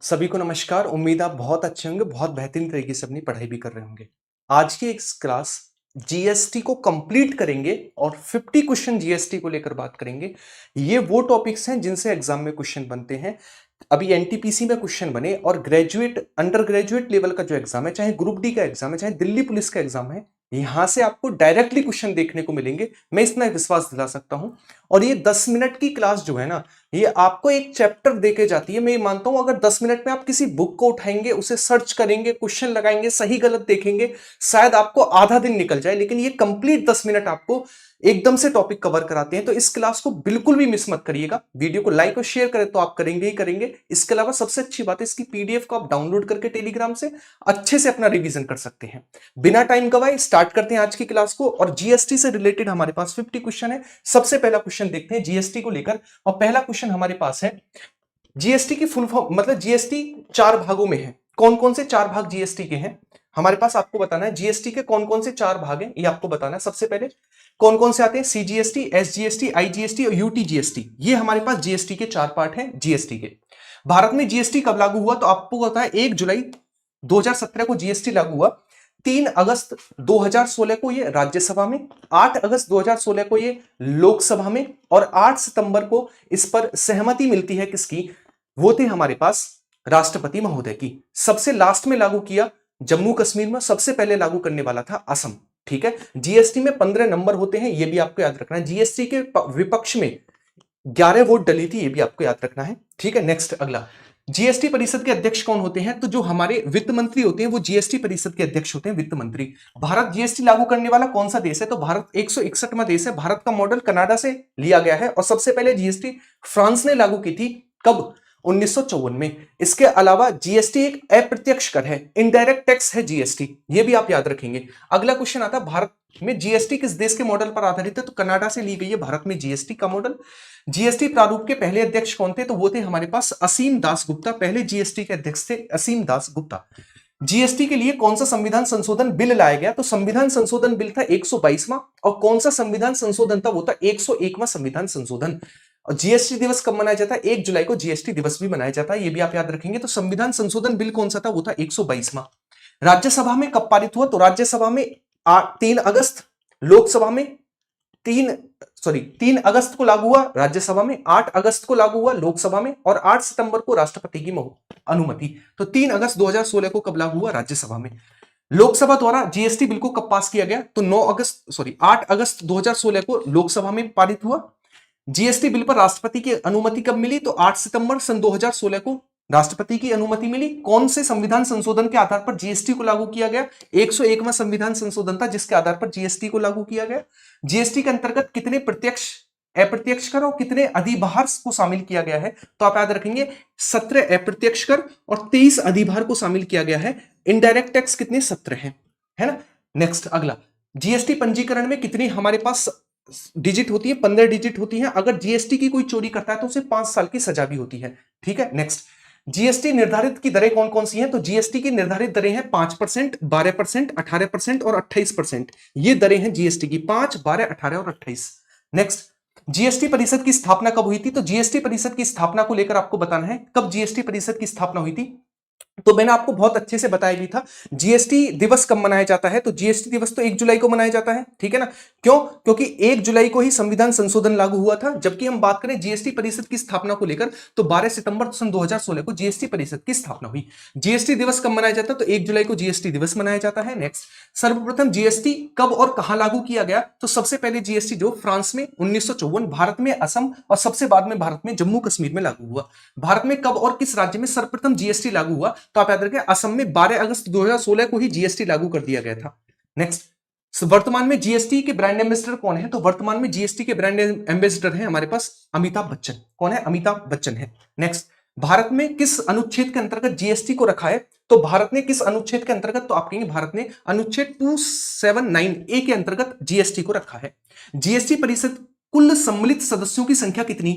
सभी को नमस्कार। उम्मीद आप बहुत अच्छे होंगे, बहुत बेहतरीन तरीके से अपनी पढ़ाई भी कर रहे होंगे। आज की इस क्लास जीएसटी को कंप्लीट करेंगे और 50 क्वेश्चन जीएसटी को लेकर बात करेंगे। ये वो टॉपिक्स हैं जिनसे एग्जाम में क्वेश्चन बनते हैं। अभी एनटीपीसी में क्वेश्चन बने और ग्रेजुएट अंडर ग्रेजुएट लेवल का जो एग्जाम है, चाहे ग्रुप डी का एग्जाम है, चाहे दिल्ली पुलिस का एग्जाम है, यहां से आपको डायरेक्टली क्वेश्चन देखने को मिलेंगे। मैं इतना विश्वास दिला सकता हूं। और ये 10 मिनट की क्लास जो है ना, ये आपको एक चैप्टर देके जाती है। मैं ये मानता हूं अगर 10 मिनट में आप किसी बुक को उठाएंगे, उसे सर्च करेंगे, क्वेश्चन लगाएंगे, सही गलत देखेंगे, शायद आपको आधा दिन निकल जाए, लेकिन ये कंप्लीट 10 मिनट आपको एकदम से टॉपिक कवर कराते हैं। तो इस क्लास को बिल्कुल भी मिस मत करिएगा। वीडियो को लाइक और शेयर करें तो आप करेंगे ही करेंगे। इसके अलावा सबसे अच्छी बात है, इसकी पीडीएफ को आप डाउनलोड करके टेलीग्राम से अच्छे से अपना रिवीजन कर सकते हैं। बिना टाइम गवाए स्टार्ट करते हैं आज की क्लास को। और जीएसटी से रिलेटेड हमारे पास 50 क्वेश्चन है। सबसे पहला क्वेश्चन देखते हैं जीएसटी को लेकर। और पहला क्वेश्चन हमारे पास है, जीएसटी की फुल फॉर्म, मतलब जीएसटी 4 भागों में है। कौन कौन से 4 भाग जीएसटी के हैं हमारे पास, आपको बताना है। जीएसटी के कौन कौन से 4 भाग हैं ये आपको बताना है। सबसे पहले कौन कौन से आते हैं, सीजीएसटी, एसजीएसटी, आईजीएसटी और यूटीजीएसटी। ये हमारे पास जीएसटी के 4 पार्ट हैं जीएसटी के। भारत में जीएसटी कब लागू हुआ, तो आपको पता है 1 जुलाई 2017 को जीएसटी लागू हुआ। 3 अगस्त 2016 को ये राज्यसभा में, 8 अगस्त 2016 को ये लोकसभा में, और 8 सितंबर को इस पर सहमति मिलती है किसकी, वो थे हमारे पास राष्ट्रपति महोदय की। सबसे लास्ट में लागू किया जम्मू कश्मीर में, सबसे पहले लागू करने वाला था असम। ठीक है, जीएसटी में 15 नंबर होते हैं, ये भी आपको याद रखना है। जीएसटी के विपक्ष में 11 वोट डली थी, ये भी आपको याद रखना है। ठीक है, नेक्स्ट अगला, जीएसटी परिषद के अध्यक्ष कौन होते हैं, तो जो हमारे वित्त मंत्री होते हैं वो जीएसटी परिषद के अध्यक्ष होते हैं, वित्त मंत्री। भारत जीएसटी लागू करने वाला कौन सा देश है, तो भारत 161वां देश है। भारत का मॉडल कनाडा से लिया गया है और सबसे पहले जीएसटी फ्रांस ने लागू की थी, कब, 1954 में। इसके अलावा जीएसटी एक अप्रत्यक्ष कर है, इनडायरेक्ट टैक्स है जीएसटी, ये भी आप याद रखेंगे। अगला क्वेश्चन आता है, भारत में जीएसटी किस देश के मॉडल पर आधारित है, तो कनाडा से ली गई है भारत में जीएसटी का मॉडल। जीएसटी प्रारूप के पहले अध्यक्ष कौन थे, तो वो थे हमारे पास असीम दास गुप्ता, पहले जीएसटी के अध्यक्ष थे असीम दास गुप्ता। जीएसटी के लिए कौन सा संविधान संशोधन बिल लाया गया, तो संविधान संशोधन बिल था 122वां। और कौन सा संविधान संशोधन था, वो था 101वां संविधान संशोधन। और जीएसटी दिवस कब मनाया जाता है, 1 जुलाई को जीएसटी दिवस भी मनाया जाता है, ये भी आप याद रखेंगे। तो संविधान संशोधन बिल कौन सा था, वो था 122वां। राज्यसभा में कब पारित हुआ, तो राज्यसभा में 3 अगस्त, लोकसभा में 3 अगस्त को लागू हुआ, राज्यसभा में 8 अगस्त को लागू हुआ, लोकसभा में, और 8 सितंबर को राष्ट्रपति की अनुमति। तो 3 अगस्त 2016 को कब लागू हुआ, राज्यसभा में। लोकसभा द्वारा जीएसटी बिल को कब पास किया गया, तो 8 अगस्त 2016 को लोकसभा में पारित हुआ। जीएसटी बिल पर राष्ट्रपति की अनुमति कब मिली, तो 8 सितंबर सन 2016 को राष्ट्रपति की अनुमति मिली। कौन से संविधान संशोधन के आधार पर जीएसटी को लागू किया गया, 101वां संविधान संशोधन था जिसके आधार पर जीएसटी को लागू किया गया। जीएसटी के अंतर्गत कितने प्रत्यक्ष, अप्रत्यक्ष कर और कितने अधिभार को शामिल किया गया है, तो आप याद रखेंगे 17 अप्रत्यक्ष कर और 23 अधिभार को शामिल किया गया है। इनडायरेक्ट टैक्स कितने, 17 है ना। नेक्स्ट अगला, जीएसटी पंजीकरण में कितनी हमारे पास डिजिट होती है, 15 डिजिट होती है। अगर जीएसटी की कोई चोरी करता है तो उसे 5 साल की सजा भी होती है। ठीक है, नेक्स्ट, जीएसटी निर्धारित की दरें कौन कौन सी हैं, तो जीएसटी की निर्धारित दरें हैं 5%, 12%, 18% और 28%। ये दरें हैं जीएसटी की, 5, 12, 18 और 28। नेक्स्ट, जीएसटी परिषद की स्थापना कब हुई थी, तो जीएसटी परिषद की स्थापना को लेकर आपको बताना है कब जीएसटी परिषद की स्थापना हुई थी। तो मैंने आपको बहुत अच्छे से बताया भी था जीएसटी दिवस कब मनाया जाता है, तो जीएसटी दिवस तो 1 जुलाई को मनाया जाता है। ठीक है ना, क्यों, क्योंकि 1 जुलाई को ही संविधान संशोधन लागू हुआ था। जबकि हम बात करें जीएसटी परिषद की स्थापना को लेकर, तो 12 सितंबर सन 2016 को जीएसटी परिषद की स्थापना हुई। जीएसटी दिवस कब मनाया जाता है, तो 1 जुलाई को जीएसटी दिवस मनाया जाता है। नेक्स्ट, सर्वप्रथम जीएसटी कब और कहां लागू किया गया, तो सबसे पहले जीएसटी जो फ्रांस में 1954, भारत में असम और सबसे बाद में भारत में जम्मू कश्मीर में लागू हुआ। भारत में कब और किस राज्य में सर्वप्रथम जीएसटी लागू हुआ, तो आप याद रखें असम में 12 अगस्त 2016 को ही जीएसटी लागू कर दिया गया था। नेक्स्ट, वर्तमान में जीएसटी के ब्रांड एम्बेसडर कौन है, तो वर्तमान में जीएसटी के ब्रांड एम्बेसडर है हमारे पास अमिताभ बच्चन। कौन है, अमिताभ बच्चन है। नेक्स्ट, भारत में किस अनुच्छेद के अंतर्गत जीएसटी को रखा है, तो भारत ने किस अनुच्छेद के अंतर्गत, तो आप कहेंगे भारत ने अनुच्छेद 279A के अंतर्गत जीएसटी को रखा है। जीएसटी परिषद कुल सम्मिलित सदस्यों की संख्या कितनी,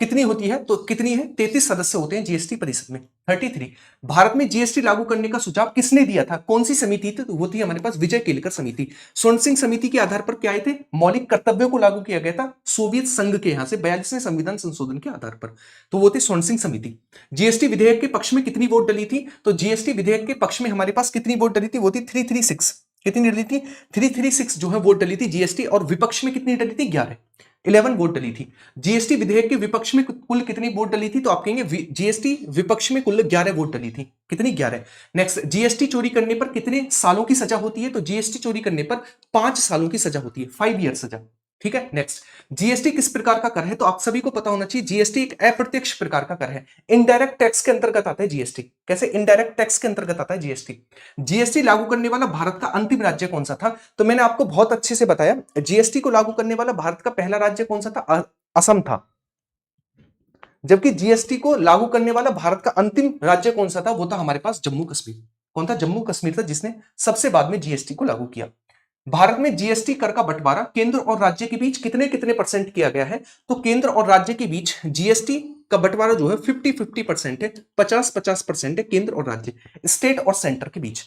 कितनी होती है? तो कितनी है? 33 सदस्य होते हैं जीएसटी परिषद में, 33। भारत में जीएसटी लागू करने का सुझाव किसने दिया था? कौन सी समिति थी? तो वो थी हमारे पास विजय केलकर समिति। स्वर्ण सिंह समिति के आधार पर क्या आए थे? मौलिक कर्तव्यों को लागू किया गया था सोवियत संघ के यहां से 42वें संविधान संशोधन के आधार पर, तो वो थी स्वर्ण सिंह समिति। जीएसटी विधेयक के पक्ष में कितनी वोट डली थी? तो जीएसटी विधेयक के पक्ष में हमारे पास कितनी वोट डली थी? वो थी 336। कितनी डली थी? 336 जो है वोट डली थी जीएसटी, और विपक्ष में कितनी डली थी? 11 वोट डली थी। जीएसटी विधेयक के विपक्ष में कुल कितनी वोट डली थी? तो आप कहेंगे जीएसटी विपक्ष में कुल 11 वोट डली थी। कितनी? 11। नेक्स्ट, जीएसटी चोरी करने पर कितने सालों की सजा होती है? तो जीएसटी चोरी करने पर 5 सालों की सजा होती है, 5 ईयर सजा। ठीक है। नेक्स्ट, जीएसटी किस प्रकार का कर है? तो आप सभी को पता होना चाहिए जीएसटी एक अप्रत्यक्ष प्रकार का कर है, इनडायरेक्ट टैक्स के अंतर्गत आता है जीएसटी। कैसे? इनडायरेक्ट टैक्स के अंतर्गत आता है जीएसटी। जीएसटी लागू करने वाला भारत का अंतिम राज्य कौन सा था? तो मैंने आपको बहुत अच्छे से बताया, जीएसटी को लागू करने वाला भारत का पहला राज्य कौन सा था? असम था। जबकि जीएसटी को लागू करने वाला भारत का अंतिम राज्य कौन सा था? वो था हमारे पास जम्मू कश्मीर। कौन था? जम्मू कश्मीर था, जिसने सबसे बाद में जीएसटी को लागू किया। भारत में जीएसटी कर का बंटवारा केंद्र और राज्य के बीच कितने कितने परसेंट किया गया है? तो केंद्र और राज्य के बीच जीएसटी का बंटवारा जो है 50-50% है, 50-50% है केंद्र और राज्य, स्टेट और सेंटर के बीच।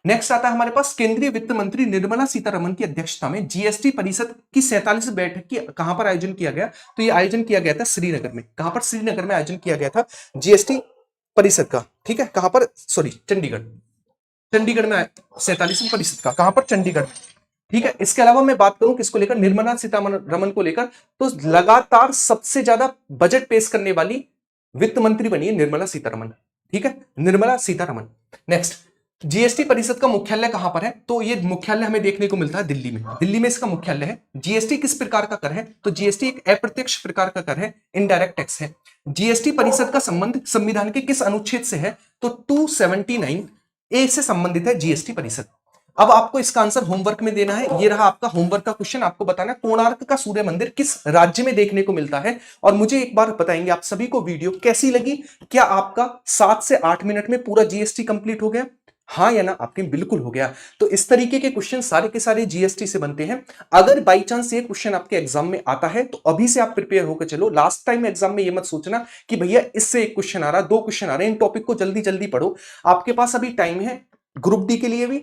नेक्स्ट आता है हमारे पास, केंद्रीय वित्त मंत्री निर्मला सीतारमण की अध्यक्षता में जीएसटी परिषद की 47वीं बैठक की कहां पर आयोजन किया गया? तो यह आयोजन किया गया था श्रीनगर में। कहां पर? श्रीनगर में आयोजन किया गया था जीएसटी परिषद का। ठीक है। कहां पर? सॉरी, चंडीगढ़। चंडीगढ़ में 47वीं परिषद का, कहां पर? चंडीगढ़। ठीक है। इसके अलावा मैं बात करूं किसको लेकर? निर्मला सीतारमण को लेकर, तो लगातार सबसे ज्यादा बजट पेश करने वाली वित्त मंत्री बनी है निर्मला सीतारमण। ठीक है, निर्मला सीतारमण। नेक्स्ट, जीएसटी परिषद का मुख्यालय कहां पर है? तो ये मुख्यालय हमें देखने को मिलता है दिल्ली में। दिल्ली में इसका मुख्यालय है। जीएसटी किस प्रकार का कर है? तो जीएसटी एक अप्रत्यक्ष प्रकार का कर है, इनडायरेक्ट टैक्स है। जीएसटी परिषद का संबंध संविधान के किस अनुच्छेद से है? तो 279A से संबंधित है जीएसटी परिषद। अब आपको इसका आंसर होमवर्क में देना है। ये रहा आपका होमवर्क का क्वेश्चन। आपको बताना कोणार्क का सूर्य मंदिर किस राज्य में देखने को मिलता है, और मुझे एक बार बताएंगे आप सभी को वीडियो कैसी लगी। क्या आपका 7 से 8 मिनट में पूरा जीएसटी कंप्लीट हो गया? हाँ या ना? आपके बिल्कुल हो गया। तो इस तरीके के क्वेश्चन सारे के सारे जीएसटी से बनते हैं। अगर बाई चांस ये क्वेश्चन आपके एग्जाम में आता है तो अभी से आप प्रिपेयर होकर चलो। लास्ट टाइम एग्जाम में ये मत सोचना कि भैया इससे एक क्वेश्चन आ रहा, 2 क्वेश्चन आ रहे हैं, इन टॉपिक को जल्दी जल्दी पढ़ो। आपके पास अभी टाइम है ग्रुप डी के लिए भी,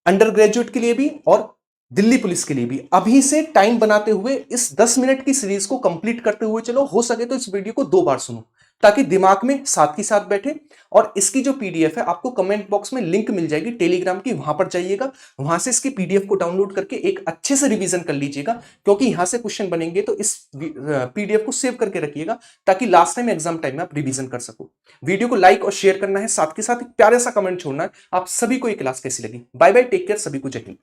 अंडर ग्रेजुएट के लिए भी, और दिल्ली पुलिस के लिए भी। अभी से टाइम बनाते हुए इस 10 मिनट की सीरीज को कंप्लीट करते हुए चलो। हो सके तो इस वीडियो को 2 बार सुनो ताकि दिमाग में साथ ही साथ बैठे। और इसकी जो पीडीएफ है आपको कमेंट बॉक्स में लिंक मिल जाएगी टेलीग्राम की, वहां पर जाइएगा, वहां से इसकी पीडीएफ को डाउनलोड करके एक अच्छे से रिवीजन कर लीजिएगा, क्योंकि यहां से क्वेश्चन बनेंगे। तो इस पीडीएफ को सेव करके रखिएगा ताकि लास्ट टाइम एग्जाम टाइम में आप रिवीजन कर सको। वीडियो को लाइक और शेयर करना है, साथ के साथ एक प्यारा सा कमेंट छोड़ना है। आप सभी को ये क्लास कैसी लगी? बाय बाय, टेक केयर, सभी को जय हिंद।